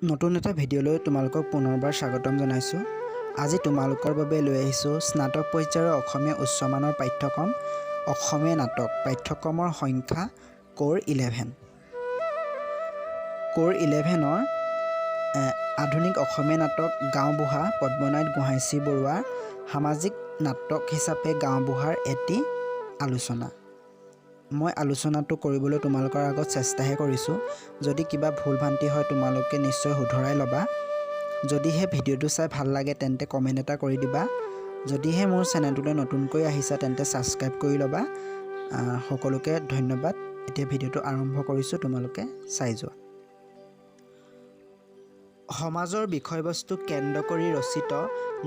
নতুন এটা ভিডিঅ'লৈ তোমালোকক পুনৰবাৰ স্বাগতম জনাইছোঁ। আজি তোমালোকৰ বাবে লৈ আহিছোঁ স্নাতক পৰ্যায়ৰ অসমীয়া উচ্চমানৰ পাঠ্যক্ৰম অসমীয়া নাটক পাঠ্যক্ৰমৰ সংখ্যা কোৰ 11। কোৰ 11ৰ আধুনিক অসমীয়া নাটক গাঁওবুঢ়া পদ্মনাথ গোহাঁইচি বৰুৱাৰ সামাজিক নাটক হিচাপে গাঁওবুঢ়াৰ এটি আলোচনা। মই আলোচনাটো কৰিবলৈ তোমালোকৰ আগত চেষ্টাহে কৰিছোঁ। যদি কিবা ভুল ভ্ৰান্তি হয় তোমালোকে নিশ্চয় শুধৰাই ল'বা। যদিহে ভিডিঅ'টো চাই ভাল লাগে তেন্তে কমেণ্ট এটা কৰি দিবা। যদিহে মোৰ চেনেলটোলৈ নতুনকৈ আহিছা তেন্তে ছাবস্ক্ৰাইব কৰি ল'বা। সকলোকে ধন্যবাদ। এতিয়া ভিডিঅ'টো আৰম্ভ কৰিছোঁ, তোমালোকে চাই যোৱা। সমাজৰ বিষয়বস্তু কেন্দ্ৰ কৰি ৰচিত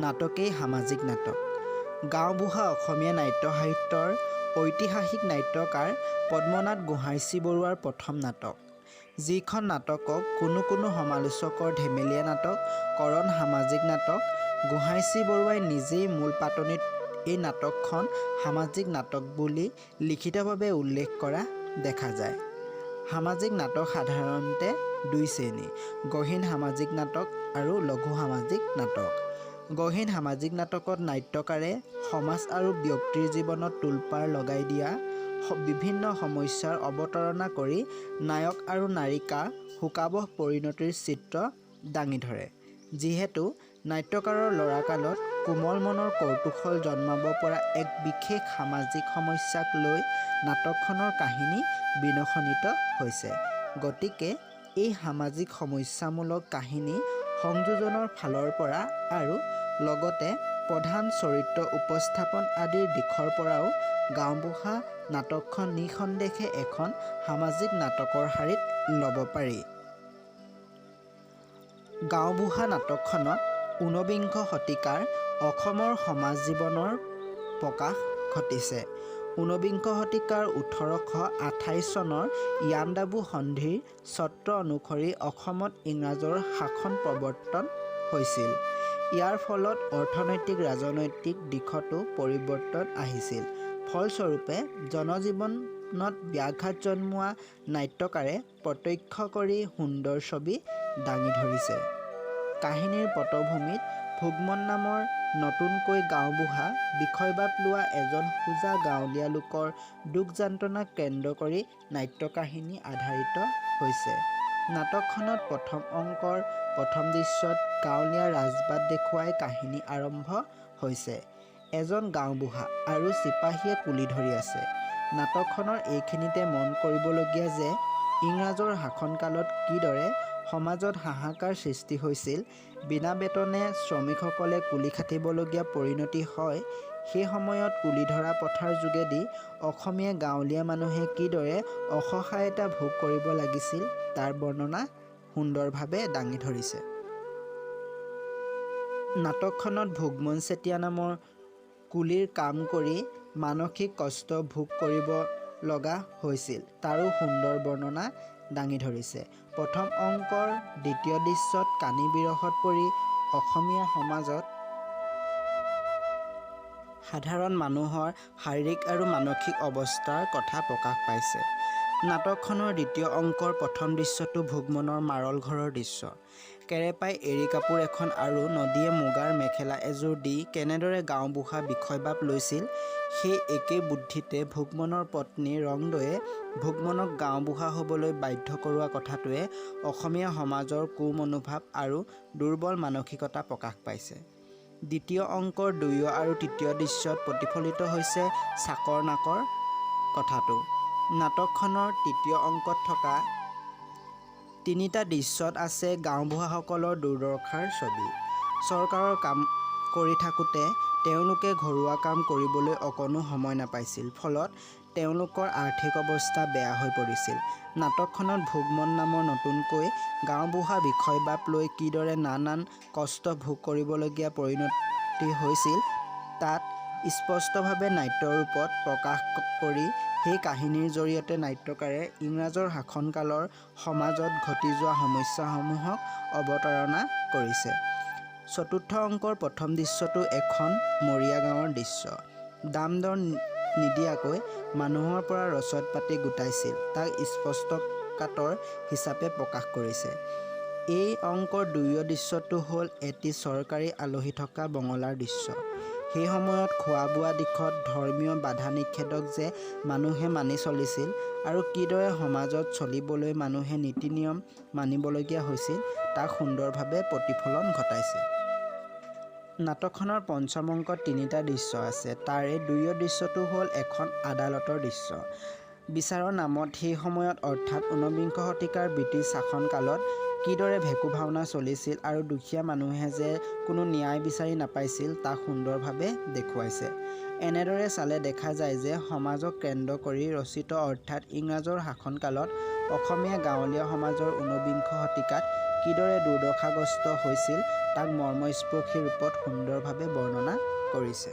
নাটকেই সামাজিক নাটক। গাঁওবুঢ়া অসমীয়া নাট্য সাহিত্যৰ ঐতিহাসিক নাট্যকাৰ পদ্মনাথ গোহাঁইচি বৰুৱাৰ প্ৰথম নাটক। যিখন নাটকক কোনো সমালোচকৰ ধেমেলীয়া নাটক, কৰণ সামাজিক নাটক। গোহাঁইচি বৰুৱাই নিজেই মূল পাতনিত এই নাটকখন সামাজিক নাটক বুলি লিখিতভাৱে উল্লেখ কৰা দেখা যায়। সামাজিক নাটক সাধাৰণতে দুই শ্ৰেণী: গহীন সামাজিক নাটক আৰু লঘু সামাজিক নাটক। গহীন সামাজিক নাটকত নাট্যকাৰে সমাজ আৰু ব্যক্তিৰ জীৱনত তোলপাৰ লগাই দিয়া বিভিন্ন সমস্যাৰ অৱতাৰণা কৰি নায়ক আৰু নায়িকাৰ শোকাবহ পৰিণতিৰ চিত্ৰ দাঙি ধৰে। যিহেতু নাট্যকাৰৰ ল'ৰাকালত কোমল মনৰ কৌতূহল জন্মাব পৰা এক বিশেষ সামাজিক সমস্যাক লৈ নাটকখনৰ কাহিনী বিনসিত হৈছে, গতিকে এই সামাজিক সমস্যামূলক কাহিনী সংযোজনৰ ফালৰ পৰা আৰু লগতে প্ৰধান চৰিত্ৰ উপস্থাপন আদিৰ দিশৰ পৰাও গাঁওবুঢ়া নাটকখন নিঃসন্দেহে এখন সামাজিক নাটকৰ শাৰীত ল'ব পাৰি। গাঁওবুঢ়া নাটকখনত ঊনবিংশ শতিকাৰ অসমৰ সমাজ জীৱনৰ প্ৰকাশ ঘটিছে। ঊনবিংশ শতিকাৰ 1828 চনৰ ইয়াণ্ডাবু সন্ধিৰ চৰ্ত অনুসৰি অসমত ইংৰাজৰ শাসন প্ৰৱৰ্তন হৈছিল। ইয়াৰ ফলত অৰ্থনৈতিক ৰাজনৈতিক দিশতো পৰিৱৰ্তন আহিছিল। ফলস্বৰূপে জনজীৱনত ব্যাঘাত জন্মোৱা নাট্যকাৰে প্ৰত্যক্ষ কৰি সুন্দৰ ছবি দাঙি ধৰিছে। কাহিনীৰ পটভূমিত ভোগমন নামৰ নতুনকৈ গাঁওবুঢ়া বিষয়বাব লোৱা এজন হোজা গাঁৱলীয়া লোকৰ দুখ যন্ত্ৰণাক কেন্দ্ৰ কৰি নাট্যকাহিনী আধাৰিত হৈছে। নাটকখনত প্ৰথম অংকৰ প্ৰথম দৃশ্যত গাঁৱলীয়া ৰাজবাট দেখুৱাই কাহিনী আৰম্ভ হৈছে। এজন গাঁওবুঢ়া আৰু চিপাহীয়ে কুলি ধৰি আছে। নাটকখনৰ এইখিনিতে মন কৰিবলগীয়া যে ইংৰাজৰ শাসনকালত কিদৰে সমাজত হাহাকাৰ সৃষ্টি হৈছিল, বিনা বেতনে শ্ৰমিকসকলে কুলি খাটিবলগীয়া পৰিণতি হয়, সেই সময়ত কুলি ধৰা প্ৰথাৰ যোগেদি অসমীয়া গাঁৱলীয়া মানুহে কিদৰে অসহায়তা ভোগ কৰিব লাগিছিল তাৰ বৰ্ণনা সুন্দৰভাৱে দাঙি ধৰিছে। নাটকখনত ভোগমন চেতিয়া নামৰ কুলিৰ কাম কৰি মানসিক কষ্ট ভোগ কৰিব লগা হৈছিল তাৰো সুন্দৰ বৰ্ণনা দাঙি ধৰিছে। প্ৰথম অংকৰ দ্বিতীয় দৃশ্যত কানি বিৰহত পৰি অসমীয়া সমাজত সাধাৰণ মানুহৰ শাৰীৰিক আৰু মানসিক অৱস্থাৰ কথা প্ৰকাশ পাইছে। নাটকখনৰ দ্বিতীয় অংকৰ প্ৰথম দৃশ্যটো ভোগমনৰ মাৰল ঘৰৰ দৃশ্য। কেৰেপাই এৰী কাপোৰ এখন আৰু নদীয়ে মুগাৰ মেখেলা এযোৰ দি কেনেদৰে গাঁওবুঢ়া বিষয়বাব লৈছিল, সেই একেই বুদ্ধিতে ভোগমনৰ পত্নী ৰংদৈয়ে ভোগমনক গাঁওবুঢ়া হ'বলৈ বাধ্য কৰোৱা কথাটোৱে অসমীয়া সমাজৰ কুমনোভাৱ আৰু দুৰ্বল মানসিকতা প্ৰকাশ পাইছে। দ্বিতীয় অংকৰ দ্বিতীয় আৰু তৃতীয় দৃশ্যত প্ৰতিফলিত হৈছে চাকৰ নাকৰ কথাটো। নাটকখনৰ তৃতীয় অংকত থকা তিনিটা দৃশ্যত আছে গাঁওবুঢ়াসকলৰ দুৰ্দশাৰ ছবি। চৰকাৰৰ কাম কৰি থাকোঁতে তেওঁলোকে ঘৰুৱা কাম কৰিবলৈ অকণো সময় নাপাইছিল, ফলত তেওঁলোকৰ আৰ্থিক অৱস্থা বেয়া হৈ পৰিছিল। নাটকখনত ভোগমন নামৰ নতুনকৈ গাঁওবুঢ়া বিষয়বাব লৈ কিদৰে নানান কষ্ট ভোগ কৰিবলগীয়া পৰিণতি হৈছিল তাক স্পষ্টভাৱে নাট্যৰূপত প্ৰকাশ কৰি সেই কাহিনীৰ জৰিয়তে নাট্যকাৰে ইংৰাজৰ শাসনকালৰ সমাজত ঘটি যোৱা সমস্যাসমূহক অৱতাৰণা কৰিছে। চতুৰ্থ অংকৰ প্ৰথম দৃশ্যটো এখন মৰীয়া গাঁৱৰ দৃশ্য। দাম দৰ নিদিয়াকৈ মানুহৰ পৰা ৰচদ পাতি গোটাইছিল তাক স্পষ্টকাতৰ হিচাপে প্ৰকাশ কৰিছে। এই অংকৰ দ্বিতীয় দৃশ্যটো হ'ল এটি চৰকাৰী আলহী থকা বঙলাৰ দৃশ্য। সেই সময়ত খোৱা বোৱা দিশত ধৰ্মীয় বাধা নিষেধক যে মানুহে মানি চলিছিল আৰু কিদৰে সমাজত চলিবলৈ মানুহে নীতি নিয়ম মানিবলগীয়া হৈছিল তাক সুন্দৰভাৱে প্ৰতিফলন ঘটাইছে। নাটকখনৰ পঞ্চম অংকত 3টা দৃশ্য আছে। তাৰে দ্বিতীয় দৃশ্যটো হ'ল এখন আদালতৰ দৃশ্য। বিচাৰৰ নামত সেই সময়ত অৰ্থাৎ 19বিংশ শতিকাৰ ব্ৰিটিছ শাসনকালত কিদৰে ভেকু ভাওনা চলিছিল আৰু দুখীয়া মানুহে যে কোনো ন্যায় বিচাৰি নাপাইছিল তাক সুন্দৰভাৱে দেখুৱাইছে। এনেদৰে চালে দেখা যায় যে সমাজক কেন্দ্ৰ কৰি ৰচিত অৰ্থাৎ ইংৰাজৰ শাসনকালত অসমীয়া গাঁৱলীয়া সমাজৰ 19বিংশ শতিকাত কিদৰে দুৰ্দশাগ্ৰস্ত হৈছিল তাক মৰ্মস্পৰ্শী ৰূপত সুন্দৰভাৱে বৰ্ণনা কৰিছে।